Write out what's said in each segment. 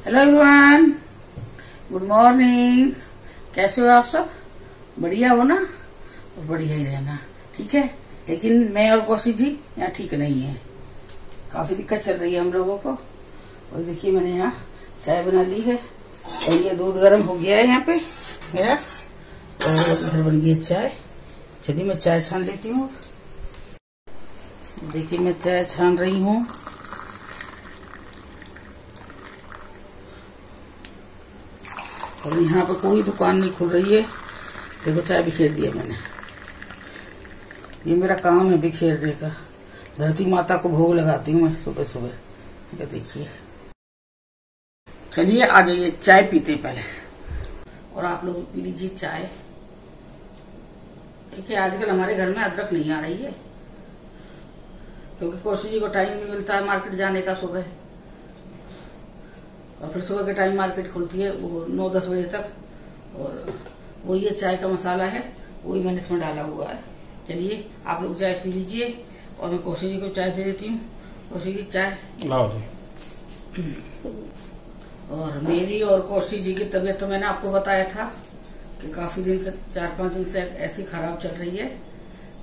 Hello everyone, good morning. कैसे हो आप सब? बढ़िया हो ना? और बढ़िया ही रहना, ठीक है। लेकिन मैं और कौशिक जी यहाँ ठीक नहीं है, काफी दिक्कत चल रही है हम लोगों को। और देखिए मैंने यहाँ चाय बना ली है और ये दूध गर्म हो गया है यहाँ पे मेरा, और इधर बन गई चाय। चलिए मैं चाय छान लेती हूँ। देखिए मैं चाय छान रही हूँ। और यहाँ पे कोई दुकान नहीं खुल रही है। देखो चाय बिखेर दिया मैंने। ये मेरा काम है बिखेरने का। धरती माता को भोग लगाती हूँ मैं सुबह सुबह। ये देखिए। चलिए आ जाइए, चाय पीते हैं पहले, और आप लोग पी लीजिए चाय। देखिए आजकल हमारे घर में अदरक नहीं आ रही है, क्योंकि कौशिक जी को टाइम नहीं मिलता है मार्केट जाने का सुबह। और फिर सुबह के टाइम मार्केट खुलती है वो 9-10 बजे तक। और वो ये चाय का मसाला है, वही मैंने इसमें डाला हुआ है। चलिए आप लोग चाय पी लीजिए और मैं कौशिक जी को चाय दे देती हूँ। कौशिक जी चाय लाओ जी। और मेरी और कौशिक जी की तबीयत तो मैंने आपको बताया था कि काफी दिन से, 4-5 दिन से ऐसी खराब चल रही है।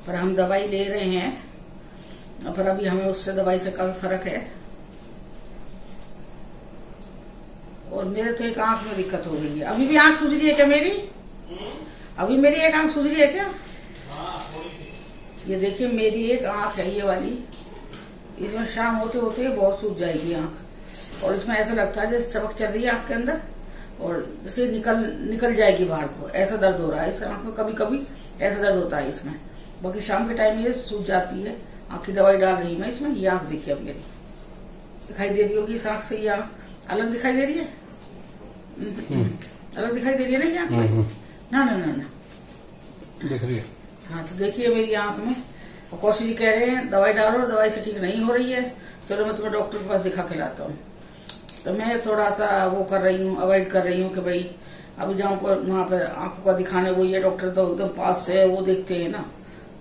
पर हम दवाई ले रहे हैं, पर अभी हमें उससे दवाई से काफी फर्क है। और मेरे तो एक आंख में दिक्कत हो गई है। अभी भी आंख सूझ रही है क्या मेरी? अभी मेरी एक आंख सूझ रही है क्या? ये देखिए मेरी एक आंख है ये वाली, इसमें शाम होते होते बहुत सूझ जाएगी आंख। और इसमें ऐसा लगता है जैसे चमक चल रही है आंख के अंदर, और जैसे निकल जाएगी बाहर को। ऐसा दर्द हो रहा है इस आंख में, कभी कभी ऐसा दर्द होता है इसमें। बाकी शाम के टाइम ये सूझ जाती है। आंख की दवाई डाल रही मैं इसमें। ये आंख देखिए अब मेरी दिखाई दे रही होगी। इस आंख से ये आंख अलग दिखाई दे रही है। अलग दिखाई दे रही है ना ये आंख में? ना ना ना ना दिख रही है। हाँ तो देखिए मेरी आंख में। और कौशिक जी कह रहे हैं दवाई डालो, दवाई से ठीक नहीं हो रही है, चलो मैं तुम्हें डॉक्टर के पास दिखा के लाता हूँ। तो मैं थोड़ा सा वो कर रही हूँ, अवॉइड कर रही हूँ कि भाई अभी जाऊँ वहां पर आंखों का दिखाने। वो ये डॉक्टर तो एकदम पास से है, वो देखते हैं ना।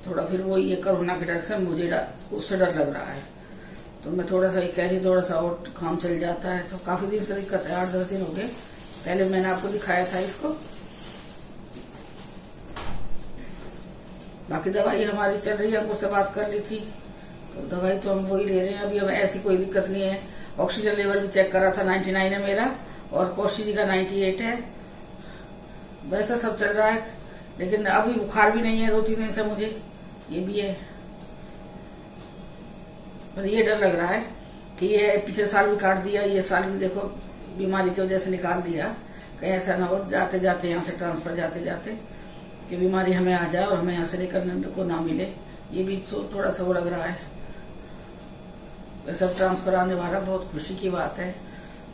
थोड़ा फिर वो ये कोरोना के डर से मुझे उससे डर लग रहा है। तो मैं थोड़ा सा ये कह रही, थोड़ा सा और काम चल जाता है। तो काफी दिन से दिक्कत है, 8-10 दिन हो गए। पहले मैंने आपको दिखाया था इसको। बाकी दवाई हमारी चल रही है, हम उससे बात कर ली थी, तो दवाई तो हम वही ले रहे हैं। अभी हमें ऐसी कोई दिक्कत नहीं है। ऑक्सीजन लेवल भी चेक करा था, 99 है मेरा, और कौशिक जी का 98 है। वैसा सब चल रहा है। लेकिन अभी बुखार भी नहीं है 2-3 दिन से मुझे, ये भी है। पर ये डर लग रहा है कि ये पिछले साल भी काट दिया, ये साल भी देखो बीमारी की वजह से निकाल दिया। कहीं ऐसा ना हो जाते जाते यहाँ से ट्रांसफर जाते जाते कि बीमारी हमें आ जाए और हमें यहाँ से निकलने को ना मिले। ये भी थोड़ा सा वो लग रहा है। वैसे ट्रांसफर आने वाला बहुत खुशी की बात है।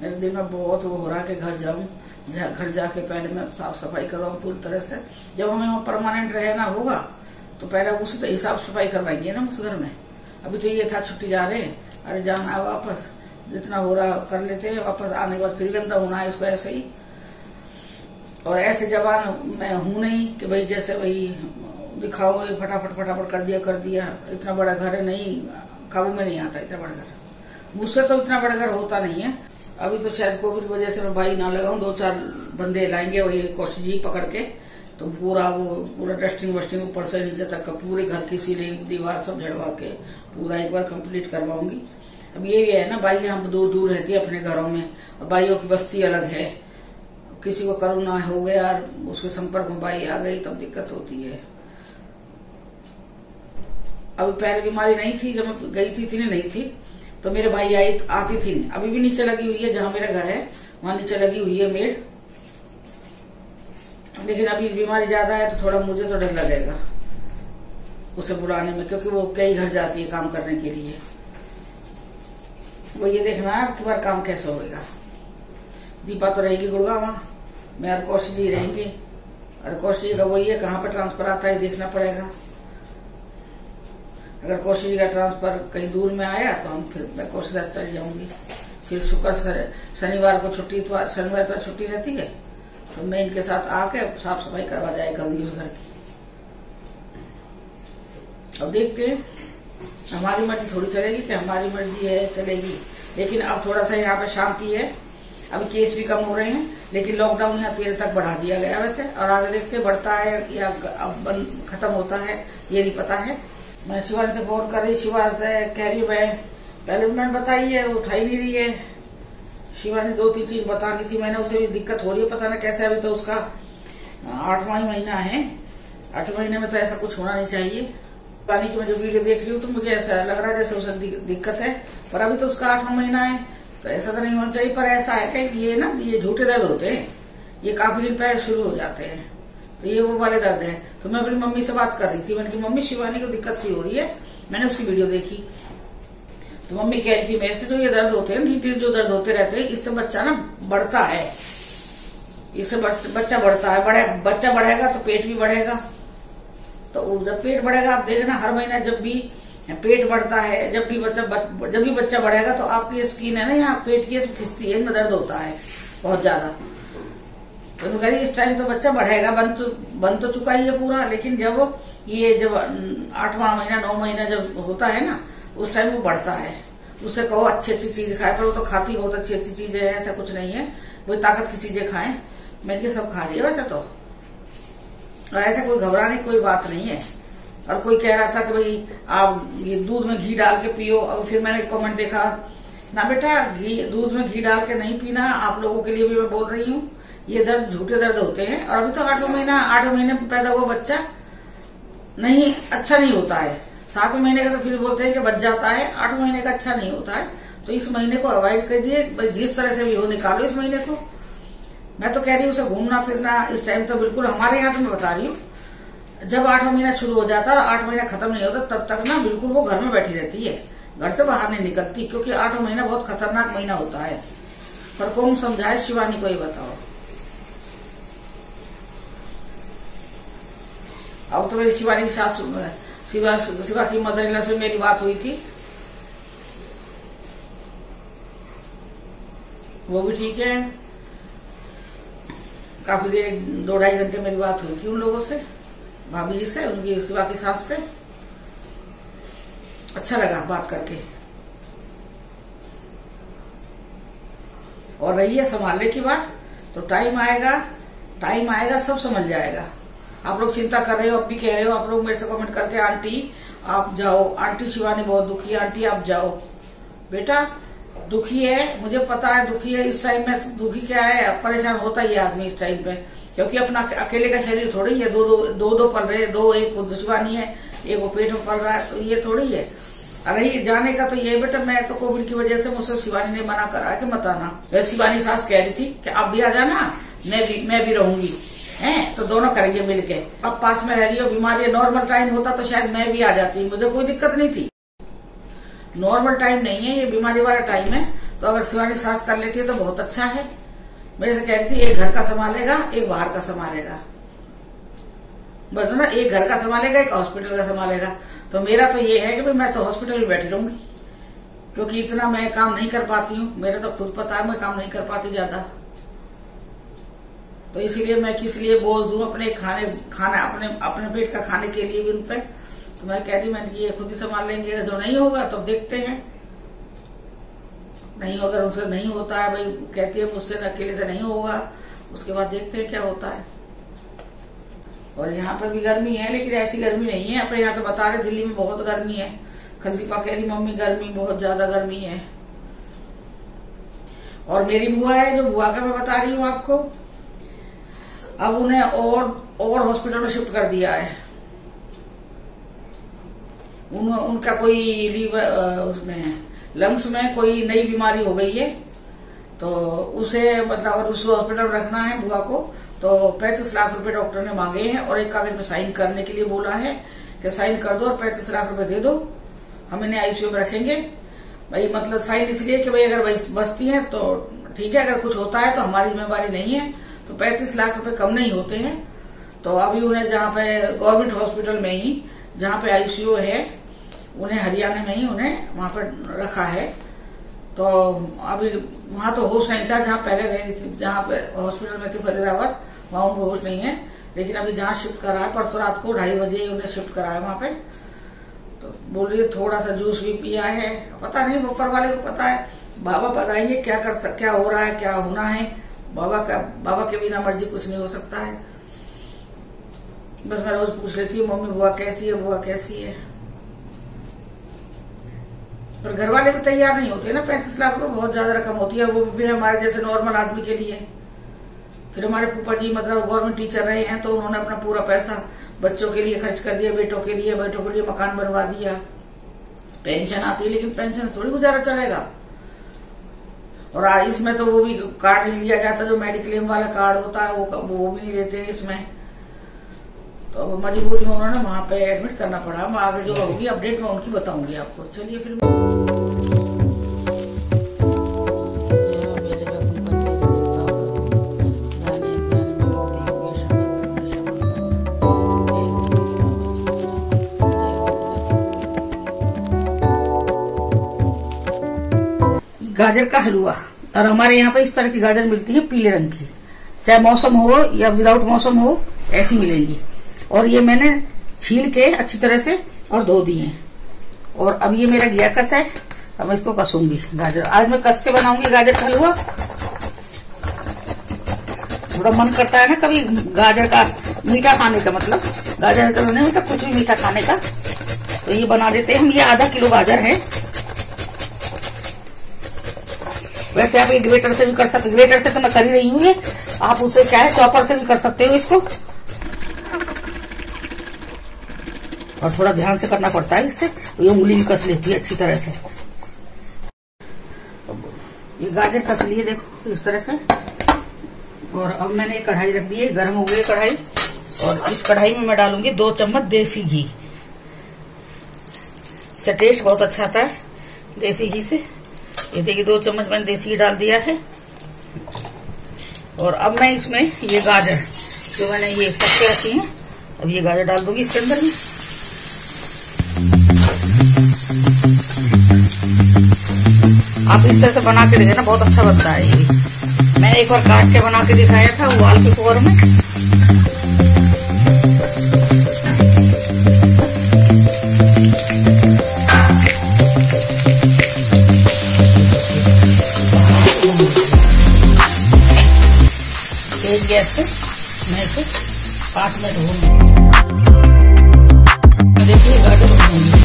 मेरे दिल में बहुत वो हो रहा है कि घर जाऊं, घर जाके पहले मैं साफ सफाई करवाऊं पूरी तरह से। जब हमें वहाँ परमानेंट रहना होगा तो पहले उसी ही साफ सफाई करवाएंगे ना उस घर में। अभी तो ये था छुट्टी जा रहे हैं, अरे जाना है वापस, जितना हो रहा कर लेते हैं, वापस आने के बाद फिर गंदा होना है इसको ऐसे ही। और ऐसे जवान मैं हूं नहीं कि भाई जैसे भाई दिखाओ फटाफट कर दिया। इतना बड़ा घर है, नहीं काबू में नहीं आता इतना बड़ा घर। मुझसे तो इतना बड़ा घर होता नहीं है। अभी तो शायद कोविड की वजह से मैं भाई ना लगाऊं, 2-4 बंदे लाएंगे वही कौशिक जी पकड़ के, तो पूरा डस्टिंग वस्टिंग ऊपर से नीचे तक का पूरे घर की सीलिंग दीवार सब झड़वा के पूरा एक बार कंप्लीट करवाऊंगी। अब ये भी है ना, भाई यहाँ दूर दूर रहती है अपने घरों में, और भाइयों की बस्ती अलग है। किसी को कोरोना हो गया और उसके संपर्क में भाई आ गई तब दिक्कत होती है। अभी पहले बीमारी नहीं थी, जब मैं गई थी इतनी नहीं थी, तो मेरे भाई आती थी नहीं। अभी भी नीचे लगी हुई है, जहां मेरा घर है वहां नीचे लगी हुई है मेड। लेकिन अभी बीमारी ज्यादा है तो थोड़ा मुझे तो डर लगेगा उसे बुलाने में, क्योंकि वो कई घर जाती है काम करने के लिए। वो ये देखना है कि बार काम कैसे होगा। दीपा तो रहेगी गुड़गांव, मैं और कौशिक जी रहेंगे। और कौशिक का वही है, कहाँ पर ट्रांसफर आता है देखना पड़ेगा। अगर कौशिक जी का ट्रांसफर कहीं दूर में आया तो हम फिर मैं कौशिक साथ चल जाऊंगी। फिर शनिवार को छुट्टी, शनिवार को छुट्टी रहती है, तो मैं इनके साथ आके साफ सफाई करवा जाया करूंगी उस घर की। अब देखते हैं, हमारी मर्जी थोड़ी चलेगी कि हमारी मर्जी है चलेगी। लेकिन अब थोड़ा सा यहाँ पे शांति है। अभी केस भी कम हो रहे हैं, लेकिन लॉकडाउन यहाँ 13 तक बढ़ा दिया गया वैसे, और आगे देखते बढ़ता है या अब खत्म होता है ये नहीं पता है। मैं शिवानी से फोन कर रही, शिवा से कह रही मैं पहले उन्होंने बताई है, वो उठाई नहीं रही है। शिवानी 2-3 चीज बतानी थी, मैंने उसे भी दिक्कत हो रही है, पता नहीं कैसे। अभी तो उसका 8वां महीना है, 8 महीने में तो ऐसा कुछ होना नहीं चाहिए। पानी की मैं जो वीडियो देख रही हूँ तो मुझे ऐसा लग रहा है जैसे उसे दिक्कत है, पर अभी तो उसका 8वां महीना है, तो ऐसा तो नहीं होना चाहिए। पर ऐसा है कि ये ना, ये झूठे दर्द होते हैं, ये काफी दिन पहले शुरू हो जाते हैं, तो ये वो वाले दर्द है। तो मैं अपनी मम्मी से बात कर रही थी, मैंने कहा मम्मी शिवानी को दिक्कत सी हो रही है। मैंने उसकी वीडियो देखी तो मम्मी कह रही थी मेरे से जो ये दर्द होते हैं, धीरे जो दर्द होते रहते हैं, इससे बच्चा ना बढ़ता है, इससे बच्चा बढ़ता है। बच्चा बढ़ेगा तो पेट भी बढ़ेगा, तो जब पेट बढ़ेगा आप देखना हर महीना जब भी पेट बढ़ता है, जब भी बच्चा बढ़ेगा तो आपकी स्किन है ना यहाँ पेट की खिंचती है, इनमें दर्द होता है बहुत ज्यादा। तो कह रही इस टाइम तो बच्चा बढ़ेगा, बन तो चुका ही है पूरा, लेकिन जब 8वां महीना 9 महीना जब होता है ना, उस टाइम वो बढ़ता है। उससे कहो अच्छी चीज खाए, पर वो तो खाती बहुत अच्छी चीजें है, ऐसा कुछ नहीं है, वही ताकत की चीजें खाएं। मैंने ये सब खा रही है वैसे तो, और ऐसे कोई घबराने की कोई बात नहीं है। और कोई कह रहा था कि भाई आप ये दूध में घी डाल के पियो, अब फिर मैंने कमेंट देखा ना बेटा, दूध में घी डाल के नहीं पीना, आप लोगों के लिए भी मैं बोल रही हूँ, ये दर्द झूठे दर्द होते हैं। और अभी तो 8 महीने में पैदा हुआ बच्चा नहीं अच्छा नहीं होता है, 7 महीने का तो फिर बोलते हैं कि बच जाता है, 8 महीने का अच्छा नहीं होता है। तो इस महीने को अवॉइड कर दिए, जिस तरह से भी हो निकालो इस महीने को। मैं तो कह रही हूँ उसे घूमना फिरना इस टाइम तो बिल्कुल, हमारे यहाँ तो मैं बता रही हूँ, जब 8वां महीना शुरू हो जाता है और 8 महीना खत्म नहीं होता तब तक ना बिल्कुल वो घर में बैठी रहती है, घर से बाहर नहीं निकलती, क्योंकि 8वां महीना बहुत खतरनाक महीना होता है। पर कौन समझाए शिवानी को, ये बताओ। अब तो मेरी शिवानी की सास शिवा की मदर इन लॉ से मेरी बात हुई थी, वो भी ठीक है, काफी देर 2-2.5 घंटे मेरी बात हुई थी उन लोगों से, भाभी जी से, उनकी शिवा की सास से। अच्छा लगा बात करके। और रही है संभालने की बात, तो टाइम आएगा सब समझ जाएगा। आप लोग चिंता कर रहे हो, अब भी कह रहे हो आप लोग मेरे से कमेंट करके, आंटी आप जाओ, आंटी शिवानी बहुत दुखी है, आंटी आप जाओ। बेटा दुखी है, मुझे पता है दुखी है, इस टाइम में दुखी क्या है, परेशान होता ही है आदमी इस टाइम पे, क्योंकि अपना अकेले का शरीर थोड़ी है, दो पल रहे, एक खुद शिवानी है, एक वो पेट में पल रहा है, तो ये थोड़ी है। अरे जाने का तो ये बेटा, मैं तो कोविड की वजह से मुझसे शिवानी ने मना करा कि मत आना। शिवानी सास कह रही थी कि आप भी आ जाना, मैं भी रहूंगी, हैं तो दोनों करेंगे मिलके। अब पास में रह रही हो, बीमारी नॉर्मल टाइम होता तो शायद मैं भी आ जाती, मुझे कोई दिक्कत नहीं थी। नॉर्मल टाइम नहीं है, ये बीमारी वाला टाइम है, तो अगर शिवानी सास कर लेती है तो बहुत अच्छा है। मेरे से कह रही थी एक घर का संभालेगा, एक बाहर का संभालेगा, बस ना, एक घर का संभालेगा, एक हॉस्पिटल का संभालेगा। तो मेरा तो ये है कि भाई मैं तो हॉस्पिटल में बैठी रहूंगी, क्योंकि इतना मैं काम नहीं कर पाती हूँ, मेरे तो खुद पता है मैं काम नहीं कर पाती ज्यादा, तो इसीलिए मैं किस लिए बोझ दूं अपने अपने पेट का खाने के लिए भी उन पे। तो मैं कह रही, मैंने ये खुद ही संभाल लेंगे, जो नहीं होगा तो देखते हैं, नहीं अगर उनसे नहीं होता है, भाई कहती है मुझसे अकेले से नहीं होगा, उसके बाद देखते हैं क्या होता है। और यहाँ पर भी गर्मी है, लेकिन ऐसी गर्मी नहीं है अपने यहाँ, तो बता रहे दिल्ली में बहुत गर्मी है। खलदीपा कह रही मम्मी गर्मी बहुत ज्यादा गर्मी है। और मेरी बुआ है, जो बुआ का मैं बता रही हूँ आपको, अब उन्हें और हॉस्पिटल में शिफ्ट कर दिया है। उनका कोई लीवर उसमें लंग्स में कोई नई बीमारी हो गई है, तो उसे मतलब अगर उस हॉस्पिटल में रखना है बुआ को, तो 35 लाख रुपए डॉक्टर ने मांगे हैं, और एक कागज में साइन करने के लिए बोला है कि साइन कर दो और 35 लाख रुपए दे दो, हम इन्हें आईसीयू में रखेंगे। भाई मतलब साइन इसलिए कि भाई अगर बचती है तो ठीक है, अगर कुछ होता है तो हमारी जिम्मेवारी नहीं है। तो 35 लाख रुपए कम नहीं होते हैं। तो अभी उन्हें जहाँ पे गवर्नमेंट हॉस्पिटल में ही, जहाँ पे आईसीयू है, उन्हें हरियाणा में ही उन्हें वहां पर रखा है। तो अभी वहां तो होश नहीं था जहाँ पहले रह रही थी, जहाँ पे हॉस्पिटल में थी फरीदाबाद, वहां उनको होश नहीं है। लेकिन अभी जहाँ शिफ्ट करा है, परसों रात को 2:30 बजे उन्हें शिफ्ट करा है वहां पे। तो बोल रही है थोड़ा सा जूस भी पिया है, पता नहीं ऊपर वाले को पता है। बाबा बताएंगे क्या हो रहा है, क्या होना है। बाबा के बिना मर्जी कुछ नहीं हो सकता है। बस मैं रोज पूछ लेती हूँ, मम्मी बुआ कैसी है, बुआ कैसी है। पर घर वाले भी तैयार नहीं होते ना। 35 लाख तो बहुत ज्यादा रकम होती है, वो भी हमारे जैसे नॉर्मल आदमी के लिए। फिर हमारे फूफा जी मतलब गवर्नमेंट टीचर रहे हैं, तो उन्होंने अपना पूरा पैसा बच्चों के लिए खर्च कर दिया, बेटों के लिए मकान बनवा दिया। पेंशन आती है, लेकिन पेंशन थोड़ी गुजारा चलेगा। और इसमें तो वो भी कार्ड नहीं लिया जाता, जो मेडिक्लेम वाला कार्ड होता है वो भी नहीं लेते इसमें। तो मजबूरी में उन्होंने वहां पे एडमिट करना पड़ा। मैं आगे जो होगी अपडेट में उनकी बताऊंगी आपको। चलिए फिर गाजर का हलवा। और हमारे यहाँ पे इस तरह की गाजर मिलती है पीले रंग की, चाहे मौसम हो या विदाउट मौसम हो, ऐसी मिलेंगी। और ये मैंने छील के अच्छी तरह से और धो दिए। और अब ये मेरा गया कस है, अब मैं इसको कसूंगी गाजर। आज मैं कस के बनाऊंगी गाजर का हलवा। थोड़ा मन करता है ना कभी गाजर का मीठा खाने का, मतलब गाजर का नहीं मतलब कुछ भी मीठा खाने का, तो ये बना देते हैं हम। ये आधा किलो गाजर है। वैसे आप ये ग्रेटर से भी कर सकते, ग्रेटर से तो मैं कर ही रही हूँ, आप उससे क्या है चॉपर से भी कर सकते हो इसको। और थोड़ा ध्यान से करना पड़ता है इससे, ये उंगली भी कस लेती है अच्छी तरह से। ये गाजर कस लिए देखो इस तरह से। और अब मैंने एक कढ़ाई रख दी है, गर्म हो गई कढ़ाई। और इस कढ़ाई में मैं डालूंगी 2 चम्मच देसी घी। इससे टेस्ट बहुत अच्छा आता है देसी घी से। ये देखिए 2 चम्मच मैंने देसी घी डाल दिया है। और अब मैं इसमें ये गाजर जो मैंने ये कस के रखी है, अब ये गाजर डाल दूंगी इसके अंदर में। आप इस तरह से बना के देखें ना, बहुत अच्छा बनता है ये। मैंने एक बार काट के बना के दिखाया था उबाल के कुकर में। तेज गैस पे मैं इसे 5 मिनट भूनूंगी। देखिए गाजर भूनूंगी।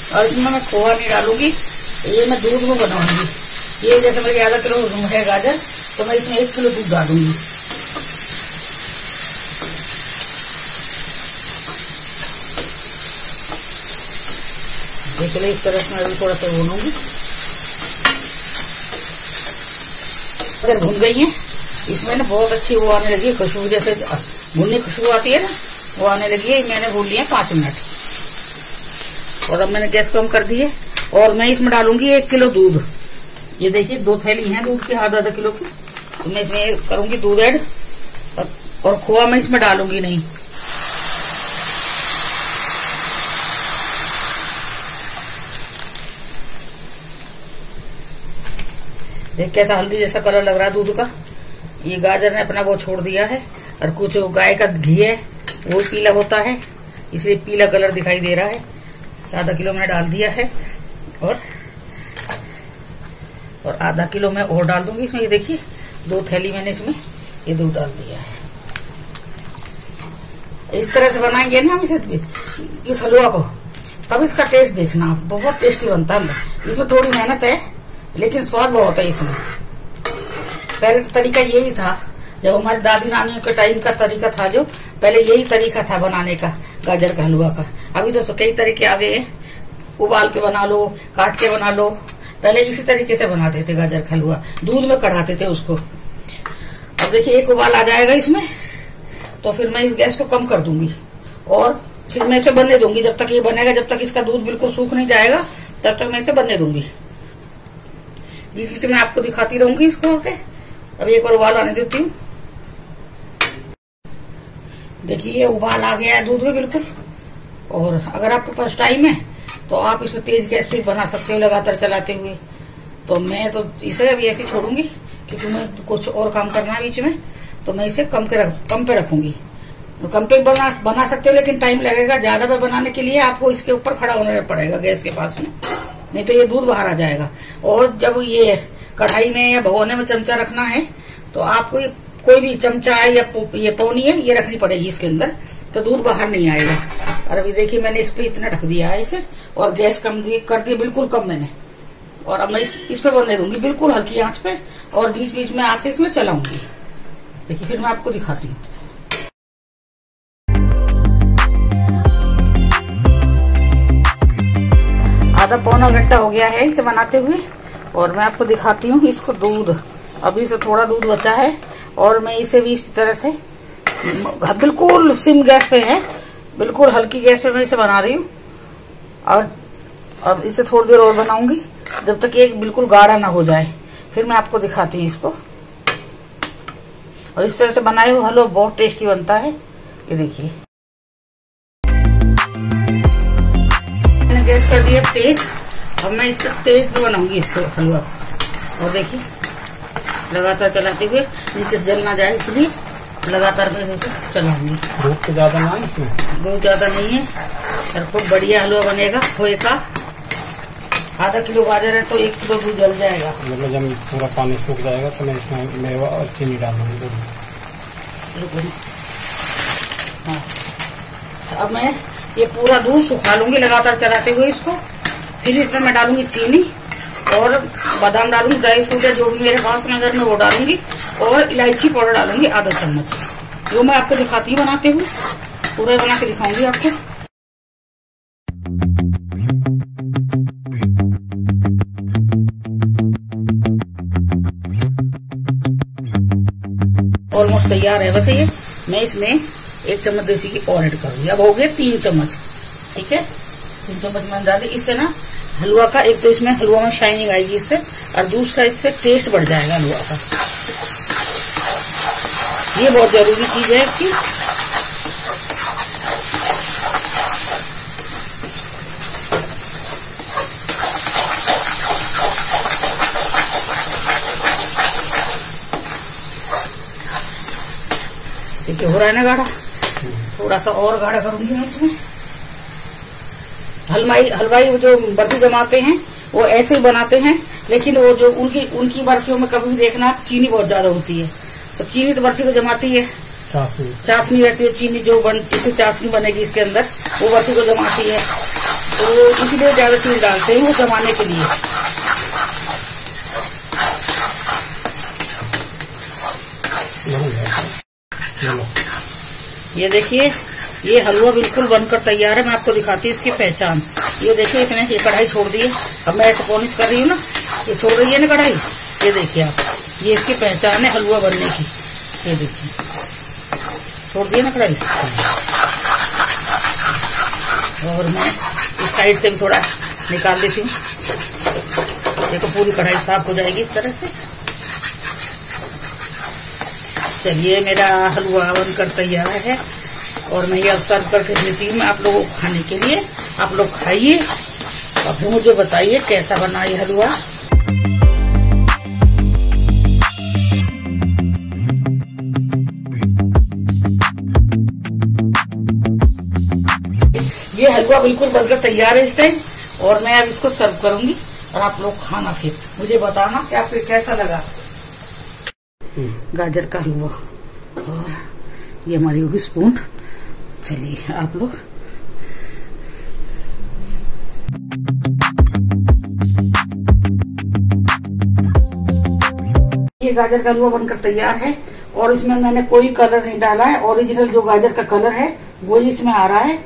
और इसमें मैं खोआ नहीं डालूंगी, ये मैं दूध में बनाऊंगी। ये जैसे मेरे आधा किलो है गाजर, तो मैं इसमें 1 किलो दूध डालूंगी। देखिए इस तरह से मैं अभी थोड़ा सा भूनूंगी। अगर भून गई है, इसमें ना बहुत अच्छी वो आने लगी है खुशबू, जैसे भूनने खुशबू आती है ना, वो आने लगी है। मैंने भून लिया 5 मिनट। और अब मैंने गैस कम कर दी है। और मैं इसमें डालूंगी 1 किलो दूध। ये देखिए 2 थैली है दूध की, आधा किलो की। तो मैं इसमें करूंगी दूध ऐड। और खोआ मैं इसमें डालूंगी नहीं। देख कैसा हल्दी जैसा कलर लग रहा है दूध का। ये गाजर ने अपना वो छोड़ दिया है। और कुछ गाय का घी है वो पीला होता है, इसलिए पीला कलर दिखाई दे रहा है। आधा किलो मैंने डाल दिया है। और आधा किलो मैं और डाल दूंगी इसमें। ये देखिए 2 थैली मैंने इसमें ये दूध डाल दिया है। इस तरह से बनाएंगे ना हम इस हलवा को, तब इसका टेस्ट देखना आप, बहुत टेस्टी बनता है। इसमें थोड़ी मेहनत है, लेकिन स्वाद बहुत है इसमें। पहले तो तरीका यही था, जब हमारी दादी नानियों के टाइम का तरीका था, जो पहले यही तरीका था बनाने का गाजर का हलवा का। अभी तो कई तरीके आ गए हैं, उबाल के बना लो, काट के बना लो। पहले इसी तरीके से बनाते थे गाजर का हलवा, दूध में कढ़ाते थे उसको। अब देखिए एक उबाल आ जाएगा इसमें, तो फिर मैं इस गैस को कम कर दूंगी। और फिर मैं इसे बनने दूंगी जब तक ये बनेगा, जब तक इसका दूध बिल्कुल सूख नहीं जाएगा तब तक मैं इसे बनने दूंगी। बीच बीच में आपको दिखाती रहूंगी इसको आके। अब एक बार उबाल आने देती हूँ। देखिए ये उबाल आ गया है दूध में बिल्कुल। और अगर आपके पास टाइम है तो आप इसमें तेज गैस पे बना सकते हो लगातार चलाते हुए। तो मैं तो इसे अभी ऐसे छोड़ूंगी, क्योंकि मैं कुछ और काम करना है बीच में, तो मैं इसे कम पे रखूंगी। तो कम पे बना सकते हो, लेकिन टाइम लगेगा ज्यादा पे बनाने के लिए आपको इसके ऊपर खड़ा होना पड़ेगा गैस के पास में, नहीं तो ये दूध बाहर आ जाएगा। और जब ये कढ़ाई में या भगोने में चमचा रखना है तो आपको कोई भी चमचा या ये पौनी है ये रखनी पड़ेगी इसके अंदर, तो दूध बाहर नहीं आएगा। और अभी देखिए मैंने इस पे इतना ढक दिया है इसे, और गैस कम कर दी बिल्कुल कम मैंने। और अब मैं इस पे बनने दूंगी बिल्कुल हल्की आंच पे, और बीच बीच में आके इसमें चलाऊंगी। देखिए फिर मैं आपको दिखाती हूँ। आधा पौना घंटा हो गया है इसे बनाते हुए, और मैं आपको दिखाती हूँ इसको दूध। अभी से थोड़ा दूध बचा है, और मैं इसे भी इसी तरह से बिल्कुल सिम गैस पे है, बिल्कुल हल्की गैस पे मैं इसे बना रही हूँ। और अब इसे थोड़ी देर और बनाऊंगी जब तक ये बिल्कुल गाढ़ा ना हो जाए, फिर मैं आपको दिखाती हूँ इसको। और इस तरह से बनाए हुए हलवा बहुत टेस्टी बनता है। ये देखिए मैंने गैस कर दिया तेज, अब मैं इसका तेज पे बनाऊंगी इसको हलवा। और देखिए लगातार चलाते हुए नीचे से जल ना जाए इसलिए लगातार मैं इसे चलाऊंगी। दूध तो ज्यादा ना इसमें, दूध ज्यादा नहीं है, और खूब बढ़िया हलवा बनेगा। खोए का आधा किलो गाजर है तो 1 किलो दूध जल जाएगा। मतलब जब पूरा पानी सूख जाएगा तो मैं इसमें मेवा और चीनी डालूंगी। हाँ, अब मैं ये पूरा दूध सुखा लूंगी लगातार चलाते हुए इसको। फिर इसमें मैं डालूंगी चीनी और बादाम डालूंगी, ड्राई फ्रूट है जो भी मेरे पास नगर में वो डालूंगी, और इलायची पाउडर डालूंगी आधा चम्मच, जो मैं आपको दिखाती हूँ बनाते हुए। पूरा बना के दिखाऊंगी आपको। ऑलमोस्ट तैयार है वैसे ये। मैं इसमें 1 चम्मच देसी घी और ऐड करूंगी। अब हो गए 3 चम्मच, ठीक है। 3 चम्मच मैंने डाल दी। इससे ना हलवा का एक तो इसमें हलवा में शाइनिंग आएगी इससे, और दूसरा इससे टेस्ट बढ़ जाएगा हलवा का। ये बहुत जरूरी चीज है इसकी। देखिए हो रहा है ना गाढ़ा, थोड़ा सा और गाढ़ा करूंगी मैं इसमें। हलवाई जो बर्फी जमाते हैं वो ऐसे ही बनाते हैं, लेकिन वो जो उनकी बर्फियों में कभी भी देखना चीनी बहुत ज्यादा होती है, तो चीनी तो बर्फी को जमाती है, चाशनी रहती है, चीनी जो इससे चाशनी बनेगी इसके अंदर वो बर्फी को जमाती है, तो इसीलिए ज्यादा चीनी डालते हैं वो जमाने के लिए। ये देखिए ये हलवा बिल्कुल बनकर तैयार है। मैं आपको दिखाती हूँ इसकी पहचान। ये देखिए इसने ये कढ़ाई छोड़ दी है, अब मैं ऐसे पॉलिश कर रही हूँ ना, ये छोड़ रही है ना कढ़ाई। ये देखिए आप, ये इसकी पहचान है हलवा बनने की। ये देखिए छोड़ दिया ना कढ़ाई। और मैं इस साइड से भी थोड़ा निकाल देती हूँ। देखो पूरी कढ़ाई साफ हो जाएगी इस तरह से। चलिए मेरा हलवा बनकर तैयार है, और मैं ये सर्व करके देती हूँ मैं आप लोगों को खाने के लिए। आप लोग खाइए और फिर मुझे बताइए कैसा बना ये हलवा। ये हलवा बिल्कुल बनकर तैयार है इस टाइम, और मैं अब इसको सर्व करूंगी, और आप लोग खाना फिर मुझे बताना कि आपको कैसा लगा गाजर का हलवा। और ये हमारी होगी स्पून। चलिए आप लोग ये गाजर का हलवा बनकर तैयार है, और इसमें मैंने कोई कलर नहीं डाला है। ओरिजिनल जो गाजर का कलर है वो इसमें आ रहा है,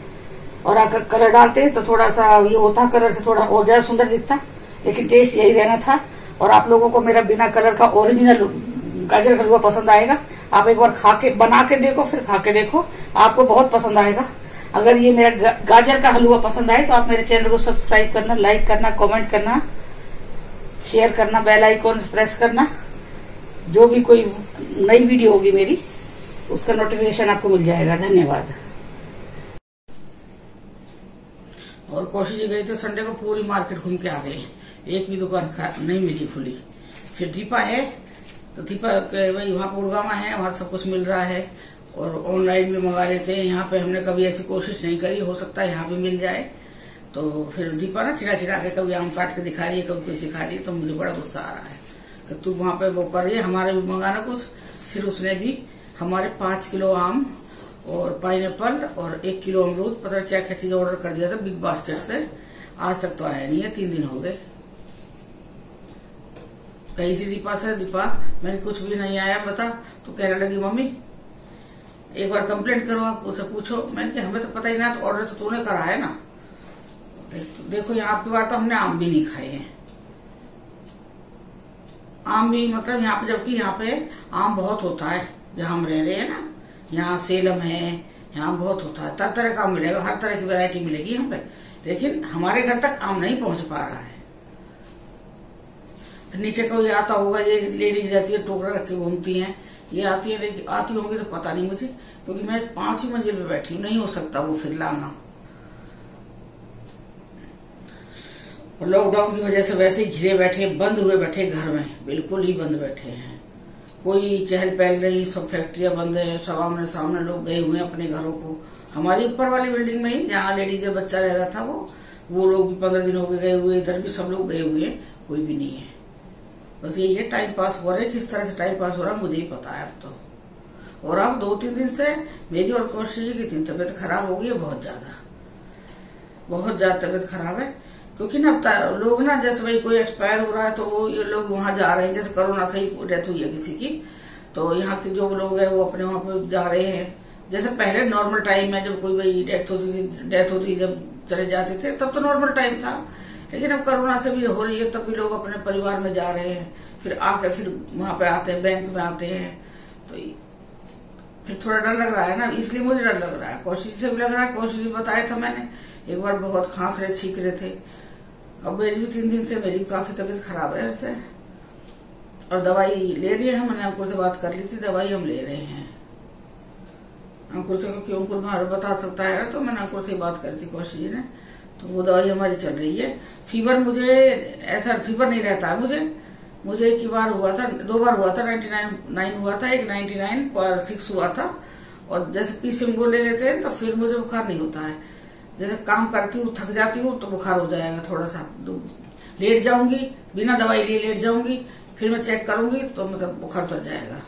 और अगर कलर डालते तो थोड़ा सा ये होता कलर से थोड़ा और ज्यादा सुंदर दिखता, लेकिन टेस्ट यही रहना था। और आप लोगों को मेरा बिना कलर का ओरिजिनल गाजर का हलवा पसंद आएगा। आप एक बार खा के बना के देखो, फिर खा के देखो, आपको बहुत पसंद आएगा। अगर ये मेरा गाजर का हलवा पसंद आए तो आप मेरे चैनल को सब्सक्राइब करना, लाइक करना, कमेंट करना, शेयर करना, बेल आइकॉन प्रेस करना। जो भी कोई नई वीडियो होगी मेरी उसका नोटिफिकेशन आपको मिल जाएगा। धन्यवाद। और कोशिश गई तो संडे को पूरी मार्केट घूम के आ गए, एक भी दुकान नहीं मिली खुली। फिर दीपा है तो दीपा वही वहाँ पुड़गामा है, वहाँ सब कुछ मिल रहा है, और ऑनलाइन भी मंगा लेते हैं। यहाँ पे हमने कभी ऐसी कोशिश नहीं करी, हो सकता है यहाँ भी मिल जाए। तो फिर दीपा ना चिड़ा चिड़ा के कभी आम काट के दिखा रही है, कभी कुछ दिखा रही है, तो मुझे बड़ा गुस्सा आ रहा है कि तू वहां पे वो कर रही है, हमारे भी मंगाना कुछ। फिर उसने भी हमारे 5 किलो आम और पाइनएप्पल और 1 किलो अमरूद, पता क्या क्या चीज ऑर्डर कर दिया था बिग बास्केट से। आज तक तो आया नहीं है, 3 दिन हो गए। कही थी दीपा से, दीपा मैंने कुछ भी नहीं आया बता, तो कहने लगी मम्मी एक बार कंप्लेंट करो, आप उसे पूछो। मैंने कहा हमें तो पता ही ना, तो ऑर्डर तो तूने करा है ना। देखो यहाँ आपकी बार तो हमने आम भी नहीं खाए हैं, आम भी मतलब यहाँ पे, जबकि यहाँ पे आम बहुत होता है जहाँ हम रह रहे हैं ना। यहाँ सेलम है, यहाँ बहुत होता है, तरह तरह का आम मिलेगा, हर तरह की वैरायटी मिलेगी यहाँ पे। लेकिन हमारे घर तक आम नहीं पहुंच पा रहा है। नीचे कोई आता होगा, ये लेडीज रहती है टोकरा रख के घूमती हैं, ये आती है, लेकिन आती होंगी तो पता नहीं मुझे, क्योंकि मैं 5वीं मंजिल पे बैठी हूँ, नहीं हो सकता वो फिर लाना। और लॉकडाउन की वजह से वैसे ही घिरे बैठे, बंद हुए बैठे घर में, बिल्कुल ही बंद बैठे हैं। कोई चहल पहल नहीं, सब फैक्ट्रियां बंद है, सब आमने सामने लोग गए हुए हैं अपने घरों को। हमारी ऊपर वाली बिल्डिंग में ही जहाँ लेडीज बच्चा रह रहा था वो लोग भी 15 दिन हो गए हुए, इधर भी सब लोग गए हुए हैं, कोई भी नहीं है। बस यही है, टाइम पास हो रहा है। किस तरह से टाइम पास हो रहा है मुझे ही पता है अब तो। और अब 2-3 दिन से मेरी और कौशल जी की तबीयत खराब हो गई है, बहुत ज्यादा तबीयत खराब है। क्योंकि ना लोग ना, जैसे भाई कोई एक्सपायर हो रहा है तो वो ये लोग वहां जा रहे हैं, जैसे कोरोना से ही डेथ हुई है किसी की, तो यहाँ के जो लोग हैं वो अपने वहां पे जा रहे हैं। जैसे पहले नॉर्मल टाइम में जब कोई भाई डेथ होती जब चले जाते थे, तब तो नॉर्मल टाइम था। लेकिन अब कोरोना से भी हो रही है, तब भी लोग अपने परिवार में जा रहे हैं, फिर आके फिर वहां पे आते हैं, बैंक में आते हैं, तो फिर थोड़ा डर लग रहा है ना, इसलिए मुझे डर लग रहा है। कोशिश से भी लग रहा है, कोशिश भी बताया था मैंने, एक बार बहुत खांस रहे, छींक रहे थे। अब मेरी भी 3 दिन से मेरी भी काफी तबीयत खराब है ऐसे, और दवाई ले रही है। मैंने अंकुर से बात कर ली थी, दवाई हम ले रहे हैं अंकुर से, क्योंकि अंकुर बाहर बता सकता है ना, तो मैंने अंकुर से बात करी थी कौशिक जी ने, तो वो दवाई हमारी चल रही है। फीवर मुझे ऐसा फीवर नहीं रहता है मुझे एक ही बार हुआ था, 2 बार हुआ था, 99 हुआ था, एक 99.6 हुआ था। और जैसे पीसीएम गोली ले लेते हैं तो फिर मुझे बुखार नहीं होता है। जैसे काम करती हूँ, थक जाती हूँ तो बुखार हो जाएगा, थोड़ा सा लेट जाऊंगी, बिना दवाई लिए लेट जाऊंगी, फिर मैं चेक करूंगी तो मतलब बुखार उतर जाएगा।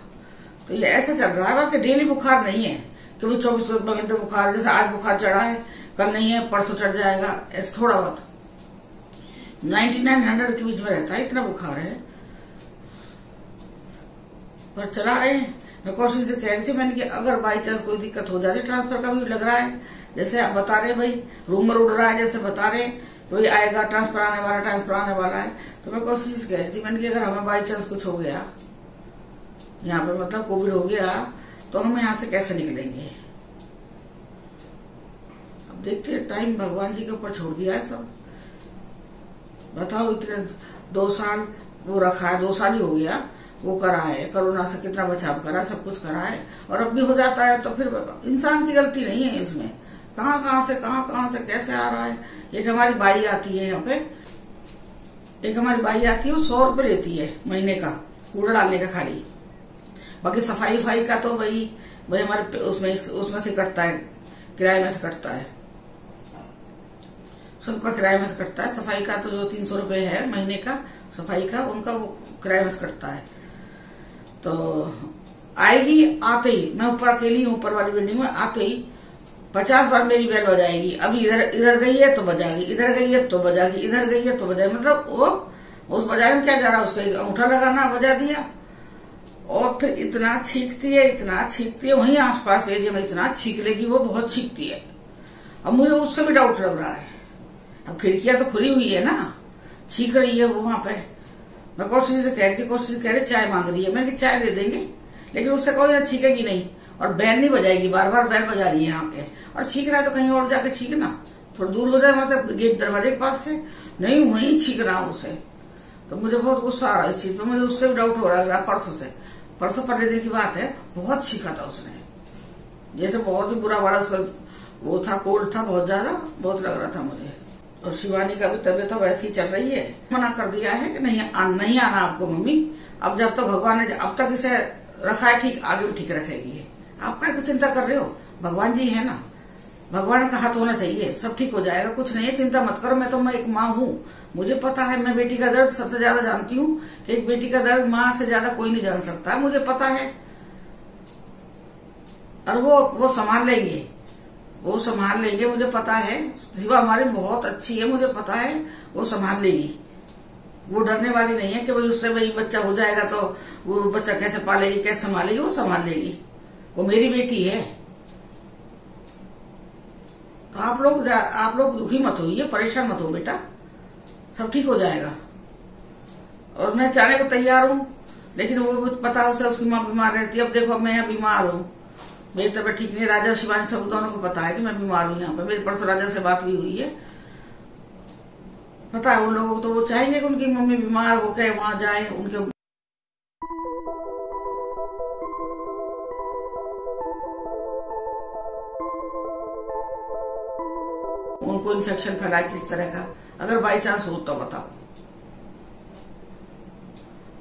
तो ये ऐसा चल रहा है, बाकी डेली बुखार नहीं है कि भाई 24 घंटे बुखार, जैसे आज बुखार चढ़ा है, कल नहीं है, परसों चढ़ जाएगा, ऐसे थोड़ा बहुत 99-100 के बीच में रहता है, इतना बुखार है। पर चला रहे हैं। मैं कोशिश से कह रही थी मैंने कि अगर बाई चांस कोई दिक्कत हो जाती, ट्रांसफर का भी लग रहा है, जैसे आप बता रहे भाई रूमर उड़ रहा है, जैसे बता रहे कोई आएगा, ट्रांसफर आने वाला है, तो मैं कोशिश कह रही थी मैंने कि अगर हमें बाई चांस कुछ हो गया यहाँ पे, मतलब कोविड हो गया, तो हम यहाँ से कैसे निकलेंगे। अब देखते हैं, टाइम भगवान जी के ऊपर छोड़ दिया है सब। बताओ, इतने 2 साल वो रखा है, 2 साल ही हो गया, वो करा है, कोरोना से कितना बचाव करा, सब कुछ करा है, और अब भी हो जाता है तो फिर इंसान की गलती नहीं है इसमें। कहाँ से कैसे आ रहा है। एक हमारी बाई आती है यहाँ पे, एक हमारी बाई आती है, वो 100 रुपए लेती है महीने का कूड़ा डालने का खाली। बाकी सफाई का तो भाई हमारे उसमें से कटता है, किराए में से कटता है, सबका किराए में से कटता है। सफाई का तो जो 300 रुपए है महीने का सफाई का, उनका वो किराए में से कटता है। तो आएगी, आते ही मैं ऊपर अकेली हूँ, ऊपर वाली बिल्डिंग में, आते ही 50 बार मेरी बेल बजाएगी। अभी इधर गई है तो बजाएगी, इधर गई है तो बजाएगी, इधर गई है तो बजाएगी। मतलब वो उस बजाने में क्या जा रहा है, उसको एक अंगूठा लगाना, बजा दिया। और फिर इतना छींकती है, वहीं आसपास एरिया में इतना छींक लेगी, वो बहुत छींकती है। अब मुझे उससे भी डाउट लग रहा है। अब खिड़कियां तो खुली हुई है ना, छींक रही है वो वहां पे। मैं कोशिश से कह रही थी, कोशिश कह रही चाय मांग रही है, मैंने चाय दे देंगे, लेकिन उससे कोई छींकेगी नहीं, और बैल नहीं बजाएगी, बार बैल बजा रही है यहाँ पे। और छींकना है तो कहीं और जाके छींकना, थोड़ा दूर हो जाए वहां से, गेट दरवाजे के पास से, नहीं वहीं छींकना उसे। तो मुझे बहुत गुस्सा आ रहा है इस चीज पे, मुझे उससे भी डाउट हो रहा है। परसों पहले दिन की बात है, बहुत छींका था उसने, जैसे बहुत ही बुरा वाला उसका वो था, कोल्ड था, बहुत ज्यादा, बहुत लग रहा था मुझे। और शिवानी का भी तबीयत तो वैसी ही चल रही है। मना कर दिया है कि नहीं आना आपको मम्मी। अब जब तक भगवान ने अब तक इसे रखा है ठीक, आगे भी ठीक रखेगी, आप क्या चिंता कर रहे हो? भगवान जी है ना, भगवान का हाथ होना चाहिए, सब ठीक हो जाएगा। कुछ नहीं है, चिंता मत करो। मैं एक माँ हूँ, मुझे पता है, मैं बेटी का दर्द सबसे ज्यादा जानती हूँ कि एक बेटी का दर्द माँ से ज्यादा कोई नहीं जान सकता, मुझे पता है। और वो संभाल लेंगे, वो संभाल लेंगे, मुझे पता है। शिवा हमारी बहुत अच्छी है, मुझे पता है, वो संभाल लेगी। वो डरने वाली नहीं है कि भाई उससे भाई बच्चा हो जाएगा तो वो बच्चा कैसे पालेगी, कैसे संभालेगी, वो संभाल लेगी। वो मेरी बेटी है। तो आप लोग दुखी मत होइए, परेशान मत हो बेटा, सब ठीक हो जाएगा। और मैं जाने को तैयार हूँ, लेकिन वो पता उसे उसकी माँ बीमार रहती है। अब देखो मैं यहाँ बीमार हूँ, मेरी तबीयत ठीक नहीं। राजा शिवानी सब दोनों को पता है कि मैं बीमार हूँ यहाँ पे। मेरी परसों राजा से बात भी हुई है, पता है उन लोगों को। तो वो चाहेंगे कि उनकी मम्मी बीमार होकर वहां जाए, उनको इन्फेक्शन फैलाए किस तरह का, अगर बाई चांस हो तो बताओ।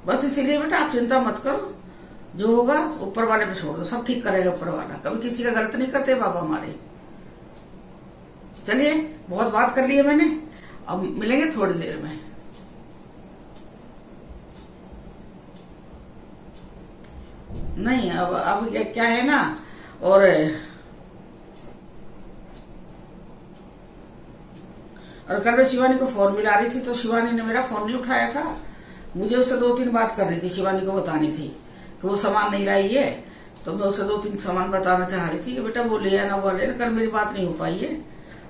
बस इसीलिए बेटा आप चिंता मत करो, जो होगा ऊपर वाले पे छोड़ दो, सब ठीक करेगा ऊपर वाला। कभी किसी का गलत नहीं करते बाबा हमारे। चलिए, बहुत बात कर ली है मैंने, अब मिलेंगे थोड़ी देर में। नहीं, अब क्या है ना, और कल मैं शिवानी को फोन मिला रही थी तो शिवानी ने मेरा फोन नहीं उठाया था। मुझे उससे 2-3 बात कर रही थी, शिवानी को बतानी थी कि वो सामान नहीं लाई है। तो मैं उससे 2-3 सामान बताना चाह रही थी कि बेटा वो ले आना, वो ले आना। कल मेरी बात नहीं हो पाई है,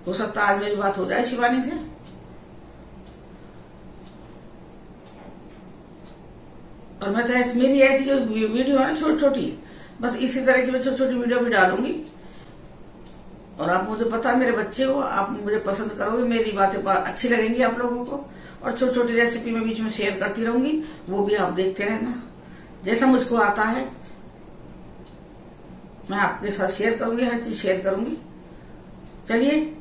हो सकता आज मेरी बात हो जाए शिवानी से। और मैं तो मेरी ऐसी जो वीडियो है ना छोटी छोटी, बस इसी तरह की मैं छोटी छोटी वीडियो भी डालूंगी। और आप मुझे पता है मेरे बच्चे हो, आप मुझे पसंद करोगे, मेरी बातें अच्छी लगेंगी आप लोगों को। और छोटी छोटी रेसिपी मैं बीच में शेयर करती रहूंगी, वो भी आप देखते रहना। जैसा मुझको आता है मैं आपके साथ शेयर करूंगी, हर चीज शेयर करूंगी। चलिए,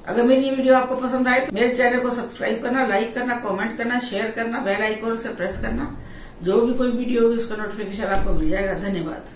अगर मेरी ये वीडियो आपको पसंद आए तो मेरे चैनल को सब्सक्राइब करना, लाइक करना, कमेंट करना, शेयर करना, बेल आइकन से प्रेस करना। जो भी कोई वीडियो होगी उसका नोटिफिकेशन आपको मिल जाएगा। धन्यवाद।